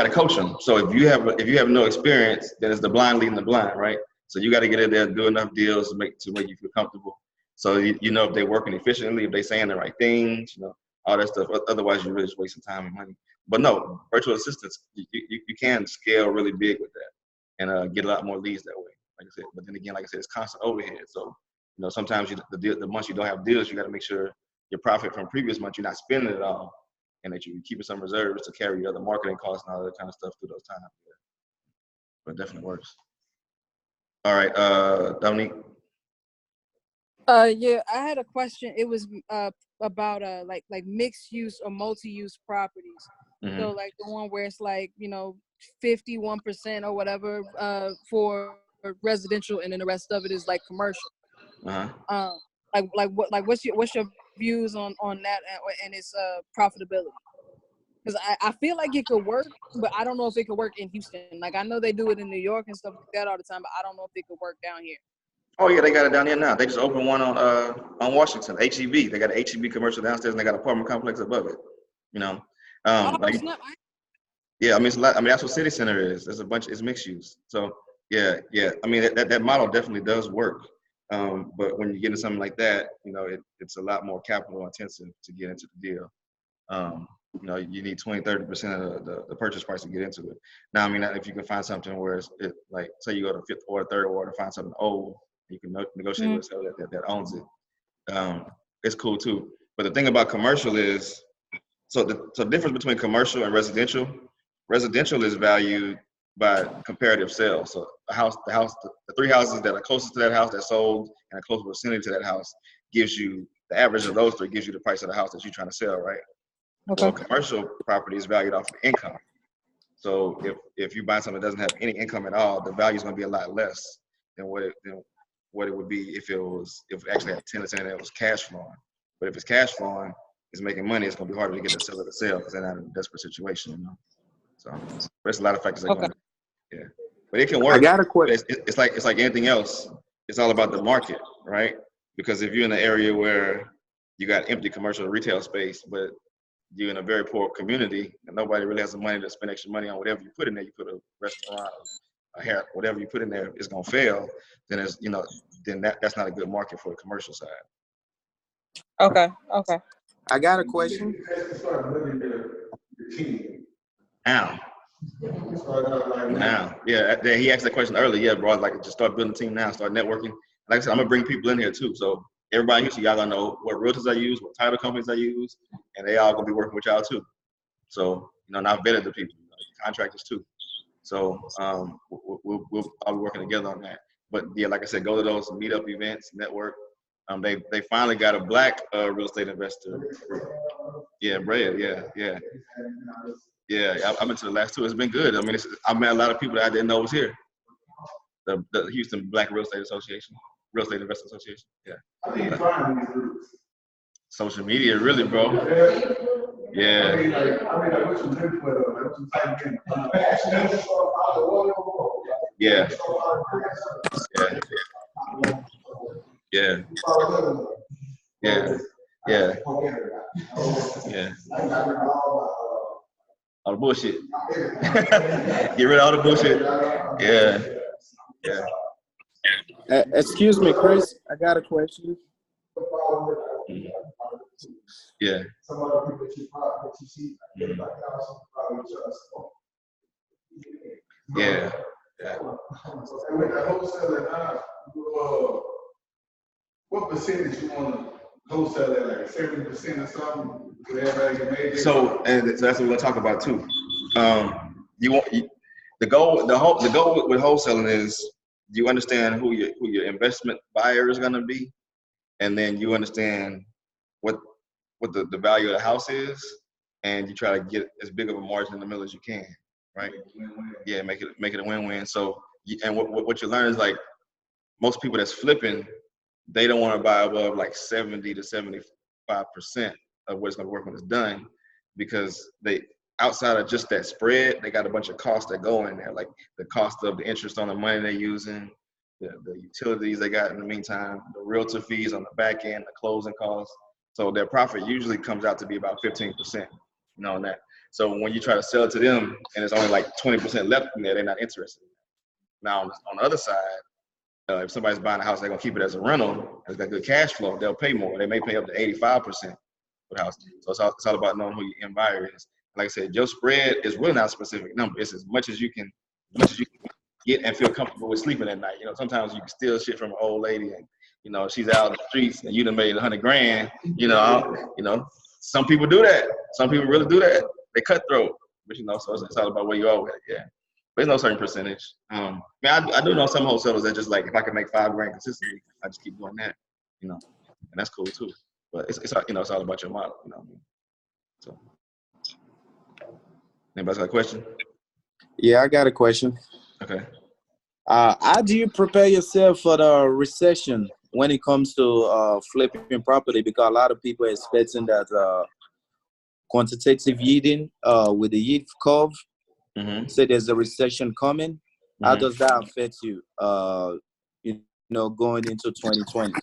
coach them. So if you have no experience, then it's the blind leading the blind, right? So you got to get in there, do enough deals to make you feel comfortable. So you know if they're working efficiently, if they're saying the right things, all that stuff. Otherwise, you're really just wasting time and money. But no, virtual assistants, you can scale really big with that and get a lot more leads that way. Like I said, but then again, like I said, it's constant overhead. So sometimes the months you don't have deals, you got to make sure your profit from previous months you're not spending it all, and that you're keeping some reserves to carry your other marketing costs and all that kind of stuff through those times. But it definitely works. All right, Dominique. Yeah, I had a question. It was about like mixed use or multi-use properties. Mm-hmm. So like the one where it's like 51% or whatever for residential, and then the rest of it is like commercial. Uh-huh. What's your views on that and its profitability? Because I feel like it could work, but I don't know if it could work in Houston. Like I know they do it in New York and stuff like that all the time, but I don't know if it could work down here. Oh yeah, they got it down here now. They just opened one on Washington, HEB. They got an HEB commercial downstairs, and they got an apartment complex above it. Yeah, it's a lot. That's what City Center is. There's a bunch. It's mixed use. So yeah. That model definitely does work. But when you get into something like that, it's a lot more capital intensive to get into the deal. You need 20-30% of the purchase price to get into it. Now, if you can find something where it's like, say you go to fifth ward, third ward, to find something old, you can negotiate with a seller that owns it. It's cool too. But the thing about commercial is, so the difference between commercial and residential is valued by comparative sales. So the 3 houses that are closest to that house that sold and a close vicinity to that house gives you the average of those 3 gives you the price of the house that you're trying to sell, right? Okay. Well, commercial property is valued off of income. So if you buy something that doesn't have any income at all, the value is going to be a lot less than what it would be if it actually had tenants in it that was cash flowing. But if it's cash flowing, it's making money, it's gonna be harder to get the seller to sell because they're not in a desperate situation, you know. So but there's a lot of factors that go into it. Yeah. But it can work. I got a question. It's like anything else. It's all about the market, right? Because if you're in an area where you got empty commercial retail space, but you're in a very poor community and nobody really has the money to spend extra money on whatever you put in there, you put a restaurant, a hair, whatever you put in there is gonna fail, then it's, you know, then that's not a good market for the commercial side. Okay. I got a question. Now, yeah, he asked that question earlier. Yeah, bro, like just start building a team now, start networking. Like I said, I'm gonna bring people in here too. So everybody here, so y'all gonna know what realtors I use, what title companies I use, and they all gonna be working with y'all too. So, you know, and I've vetted the people, you know, contractors too. So we'll all be working together on that. But yeah, like I said, go to those meetup events, network. They finally got a black real estate investor. Yeah, Brad. Yeah. I've been to the last two. It's been good. I mean, I met a lot of people that I didn't know was here. The Houston Black Real Estate Association, Real Estate Investor Association. Yeah. I think you find these groups. Social media, really, bro. Yeah. I mean, like what you look for, like what you type in. Yeah. All the bullshit. Get rid of all the bullshit. Yeah. Excuse me, Chris. I got a question. Yeah. Yeah. And with the wholesaler now, what percentage you want to wholesale at, like 70% or something? So everybody can make it? So that's what we're gonna talk about too. The goal with wholesaling is you understand who your investment buyer is gonna be, and then you understand what the value of the house is, and you try to get as big of a margin in the middle as you can, right? Yeah, make it a win-win. So, and what you learn is like most people that's flipping, they don't want to buy above like 70 to 75% of what it's going to work when it's done, because they, outside of just that spread, they got a bunch of costs that go in there, like the cost of the interest on the money they're using, the utilities they got in the meantime, the realtor fees on the back end, the closing costs. So their profit usually comes out to be about 15%, you know, on that. So when you try to sell it to them and it's only like 20% left in there, they're not interested. Now, on the other side, if somebody's buying a house, they're gonna keep it as a rental, it's got good cash flow, they'll pay more. They may pay up to 85% for the house. So it's all about knowing who your end buyer is. Like I said, your spread is really not a specific number. It's as much as you can get and feel comfortable with sleeping at night. You know, sometimes you can steal shit from an old lady and, you know, she's out in the streets and you done made $100,000, you know, some people do that. Some people really do that. They cutthroat, but you know, so it's all about where you are with it, yeah. But there's no certain percentage. I do know some wholesalers that just like, if I can make $5,000 consistently, I just keep doing that, you know, and that's cool too. But it's you know, it's all about your model, you know what I mean? So, anybody got a question? Yeah, I got a question. Okay. How do you prepare yourself for the recession when it comes to flipping property? Because a lot of people are expecting that quantitative yielding with the yield curve, say there's a recession coming. How does that affect you, you know, going into 2020?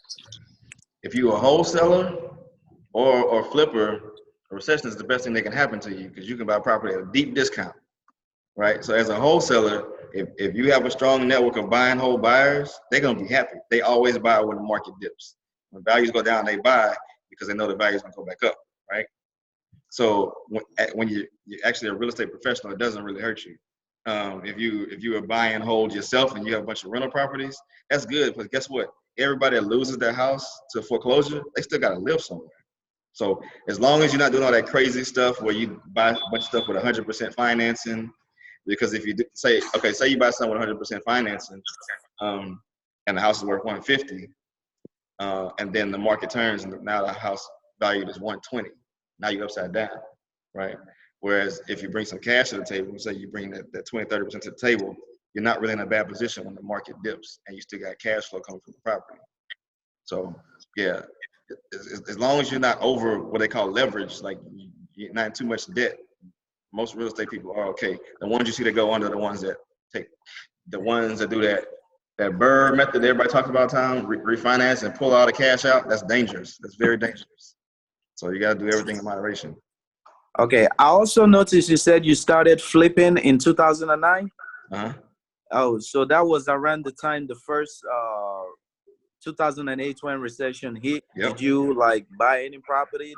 If you're a wholesaler or flipper, a recession is the best thing that can happen to you because you can buy property at a deep discount, right? So as a wholesaler, if you have a strong network of buy and hold buyers, they're gonna be happy. They always buy when the market dips. When values go down, they buy because they know the value's gonna go back up, right? So when you're actually a real estate professional, it doesn't really hurt you. If you are buy and hold yourself and you have a bunch of rental properties, that's good because guess what? Everybody that loses their house to foreclosure, they still gotta live somewhere. So as long as you're not doing all that crazy stuff where you buy a bunch of stuff with 100% financing, because if you say you buy something with 100% financing, and the house is worth 150, and then the market turns and now the house valued is 120. Now you're upside down, right? Whereas if you bring some cash to the table, say you bring that 20-30% to the table, you're not really in a bad position when the market dips and you still got cash flow coming from the property. So yeah, as long as you're not over what they call leverage, like you're not in too much debt, most real estate people are okay. The ones you see that go under, the ones that do that Burr method everybody talks about all the time, refinance and pull all the cash out, that's dangerous. That's very dangerous. So you got to do everything in moderation. Okay. I also noticed you said you started flipping in 2009. Uh-huh. Oh, so that was around the time the first 2008 when recession hit. Yep. Did you like buy any property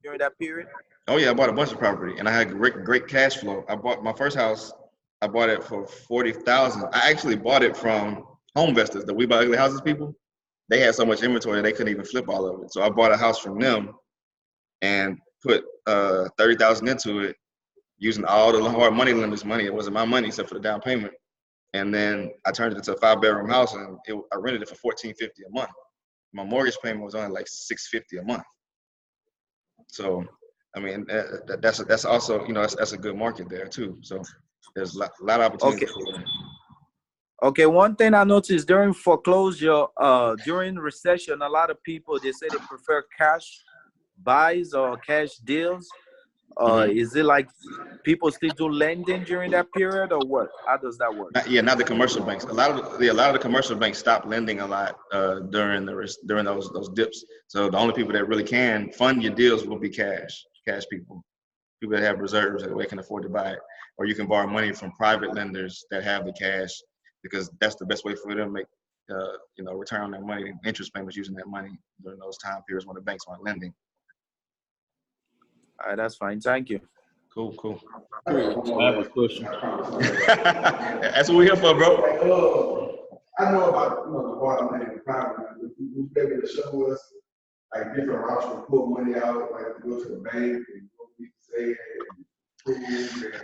during that period? Oh yeah, I bought a bunch of property and I had great cash flow. I bought my first house. I bought it for $40,000. I actually bought it from home investors, the We Buy Ugly Houses people. They had so much inventory they couldn't even flip all of it. So I bought a house from them and put $30,000 into it, using all the hard money lenders' money. It wasn't my money except for the down payment. And then I turned it into a 5-bedroom house, and I rented it for $1,450 a month. My mortgage payment was only like $650 a month. So, I mean, that's also, that's a good market there too. So there's a lot of opportunities. Okay. Okay, one thing I noticed during foreclosure, during recession, a lot of people, they say they prefer cash buys or cash deals. Is it like people still do lending during that period, or what? How does that work? Not the commercial banks. A lot of the commercial banks stopped lending a lot during those dips. So the only people that really can fund your deals will be cash people that have reserves that they can afford to buy it, or you can borrow money from private lenders that have the cash, because that's the best way for them to make return on their money, interest payments using that money during those time periods when the banks aren't lending. All right, that's fine. Thank you. Cool. I have a question. That's what we're here for, bro. I know about the bottom line and private. Would you be able to show us like different routes to pull money out, like to go to the bank and go to say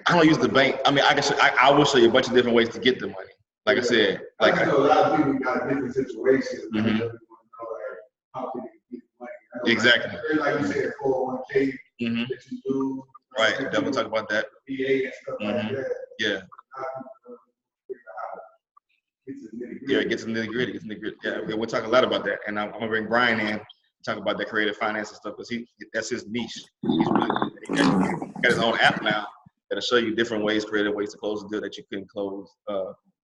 I don't use the bank. I mean, I will show you a bunch of different ways to get the money. Like I said, I know a lot of people got different situations. Mm-hmm. How can they get money? Exactly. Like you said, 401k mm-hmm. that you do. Right. Definitely talk about that. VA and stuff like that. Yeah. Yeah, it gets in the nitty gritty. Yeah, we'll talk a lot about that, and I'm gonna bring Brian in to talk about that creative finance and stuff, because that's his niche. He's really he got his own app now that'll show you different ways, creative ways to close a deal that you couldn't close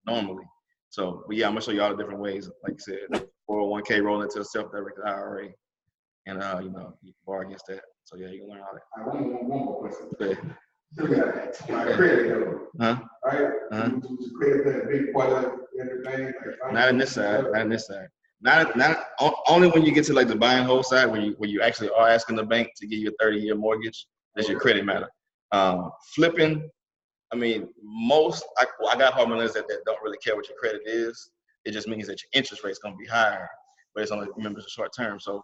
normally. So, but yeah, I'm gonna show you all the different ways. Like you said, 401k roll into a self-directed IRA, and you can borrow against that. So yeah, you can learn all that. I want one more question. Okay. Credit, huh? Right? Was credit play a big part of everything? Not in this side. Not only when you get to like the buy and hold side, where you actually are asking the bank to give you a 30-year mortgage, does your credit matter? Flipping, I mean, I got homeowners that don't really care what your credit is. It just means that your interest rate's gonna be higher, but it's only, remember, it's a short term. So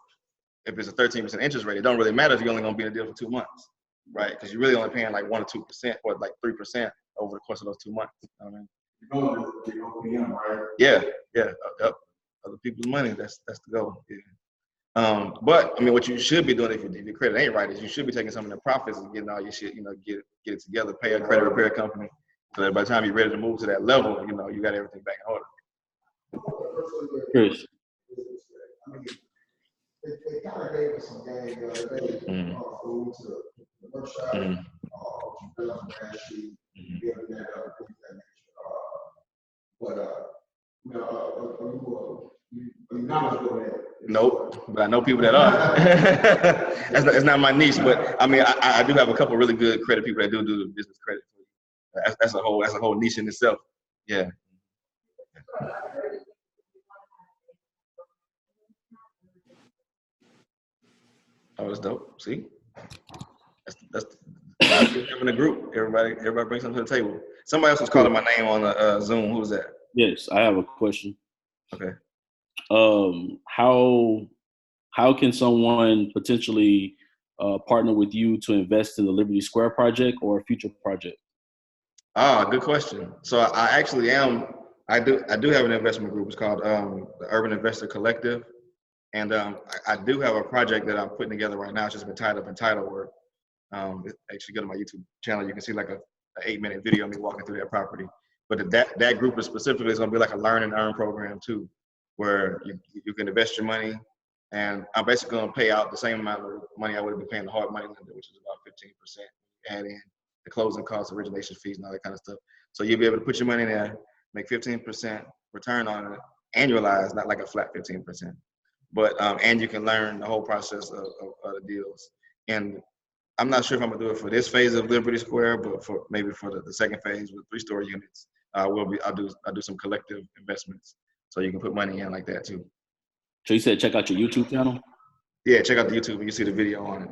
if it's a 13% interest rate, it don't really matter if you're only gonna be in a deal for 2 months, right? Because you're really only paying like 1 or 2% or like 3% over the course of those 2 months. You know what I mean? Yeah. Other people's money. That's the goal. Yeah. But I mean, what you should be doing if your credit ain't right is you should be taking some of the profits and getting all your shit, get it together, pay a credit repair company, so that by the time you're ready to move to that level, you got everything back in order. Chris. They kind of gave us some game the other day. Go to the workshop, develop that sheet, building that up, things that nature. But are you knowledgeable in it? Nope, but I know people that are. That's not my niche, but I mean, I do have a couple really good credit people that do the business credit. That's a whole niche in itself. Yeah. Oh, that's dope. See, that's having a group. Everybody brings something to the table. Somebody else was calling my name on the Zoom. Who was that? Yes, I have a question. Okay. How can someone potentially partner with you to invest in the Liberty Square project or a future project? Good question. So I actually I do have an investment group. It's called the Urban Investor Collective. And I do have a project that I'm putting together right now. It's just been tied up in title work. Actually, go to my YouTube channel. You can see like an 8-minute video of me walking through that property. But that group is specifically is going to be like a learn and earn program too, where you can invest your money, and I'm basically going to pay out the same amount of money I would be paying the hard money lender, which is about 15%. Add in the closing costs, origination fees, and all that kind of stuff. So you'll be able to put your money in there, make 15% return on it, annualized, not like a flat 15%. But and you can learn the whole process of the deals. And I'm not sure if I'm gonna do it for this phase of Liberty Square, but for maybe for the second phase with 3-story units, I'll do some collective investments, so you can put money in like that too. So you said check out your YouTube channel? Yeah, check out the YouTube and you see the video on it.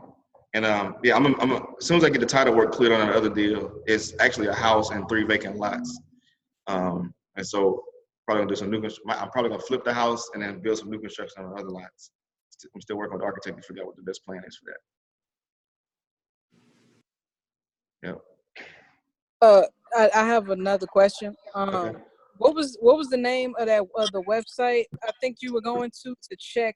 And yeah, as soon as I get the title work cleared on another deal, it's actually a house and 3 vacant lots. And so probably gonna do some I'm probably gonna flip the house and then build some new construction on the other lots. I'm still working with the architect to figure out what the best plan is for that. Yep. I have another question. Okay. What was the name of the website I think you were going to check?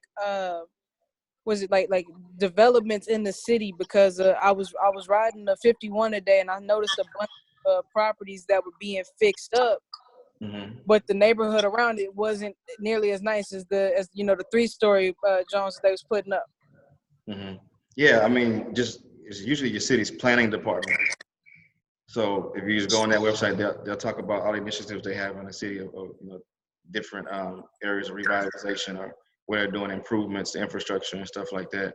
Was it like developments in the city? Because I was riding the 51 today and I noticed a bunch of properties that were being fixed up, but the neighborhood around it wasn't nearly as nice as the 3-story Jones they was putting up. Yeah, I mean, it's usually your city's planning department. So if you just go on that website, they'll talk about all the initiatives they have in the city of different areas of revitalization or where they're doing improvements to infrastructure and stuff like that.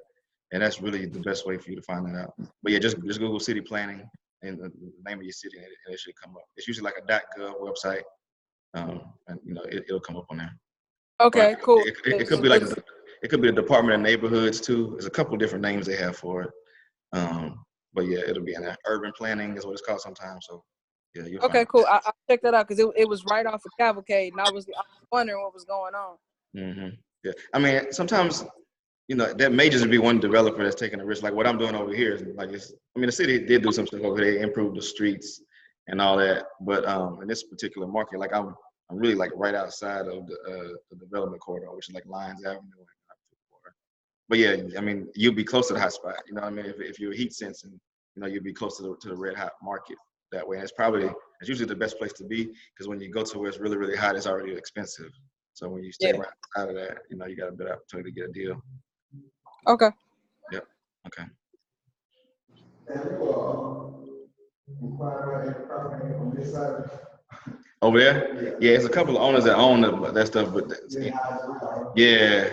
And that's really the best way for you to find that out. But yeah, just Google city planning and the name of your city, and it should come up. It's usually like a .gov website, and it'll come up on there. Okay, cool. It could be like it could be the Department of Neighborhoods too. There's a couple different names they have for it. But yeah, it'll be in there. Urban planning is what it's called sometimes. So yeah, you'll find it. Cool. I checked that out because it was right off of Cavalcade, and I was wondering what was going on. Yeah, I mean, sometimes that may just be one developer that's taking a risk. Like what I'm doing over here is like the city did do some stuff over there, improve the streets and all that. But in this particular market, like I'm really like right outside of the development corridor, which is like Lyons Avenue. But yeah, I mean, you'll be close to the hot spot. You know what I mean? If you're heat sensing, you'll be close to the red hot market that way. And it's usually the best place to be, because when you go to where it's really, really hot, it's already expensive. So when you stay right out of that, you got a better opportunity to get a deal. Okay. Yep. Okay. Over there? Yeah, it's a couple of owners that own that stuff, but yeah.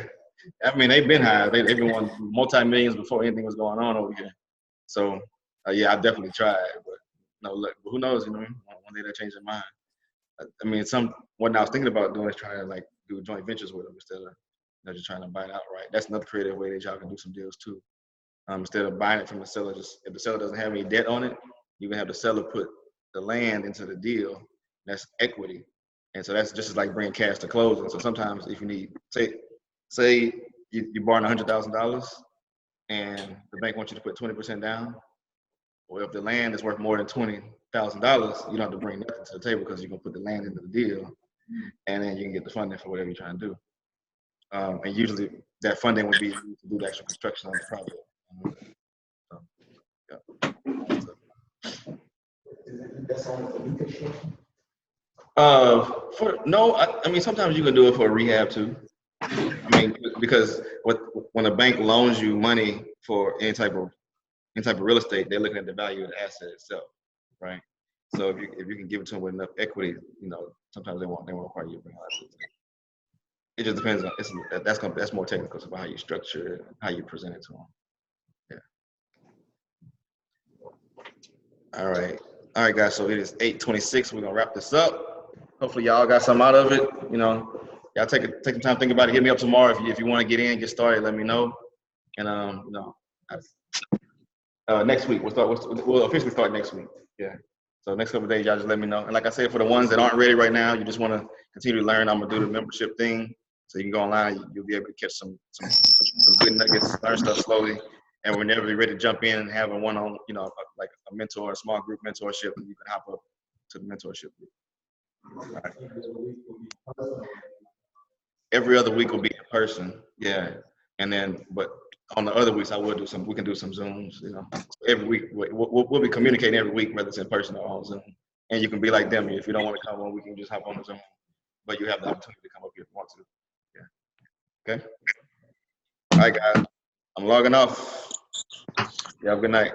I mean, they've been high. They've been wanting multi-millions before anything was going on over here. So, yeah, I definitely tried. But look, who knows? One day they'll change their mind. I mean, what I was thinking about doing is trying to like do joint ventures with them instead of just trying to buy it outright. That's another creative way that y'all can do some deals too. Instead of buying it from the seller, if the seller doesn't have any debt on it, you can have the seller put the land into the deal. That's equity, and so that's just like bringing cash to closing. So sometimes if you need, say you're borrowing $100,000 and the bank wants you to put 20% down. Well, if the land is worth more than $20,000, you don't have to bring nothing to the table because you're going to put the land into the deal, and then you can get the funding for whatever you're trying to do. And usually that funding would be used to do the actual construction on the project. That's only for new construction? I mean, sometimes you can do it for rehab too. I mean, because when a bank loans you money for any type of real estate, they're looking at the value of the asset itself, right? So if you can give it to them with enough equity, sometimes they won't require you to bring assets. It just depends on that's more technical about how you structure it, how you present it to them. Yeah. All right, guys. So it is 8:26. We're gonna wrap this up. Hopefully, y'all got something out of it. Y'all take some time to think about it. Hit me up tomorrow if you want to get in, get started. Let me know. And next week we'll officially start next week. Yeah. So next couple of days, y'all just let me know. And like I said, for the ones that aren't ready right now, you just want to continue to learn. I'm gonna do the membership thing, so you can go online. You'll be able to catch some good nuggets, learn stuff slowly. And whenever you're ready to jump in and have a one-on, like a mentor, a small group mentorship, and you can hop up to the mentorship group. All right. Every other week will be in person, yeah. And then, but on the other weeks, we can do some Zooms, Every week, we'll be communicating every week, whether it's in person or on Zoom. and you can be like them. If you don't want to come on, we can just hop on the Zoom. But you have the opportunity to come up here if you want to. Yeah. Okay. All right, guys. I'm logging off. You have a good night.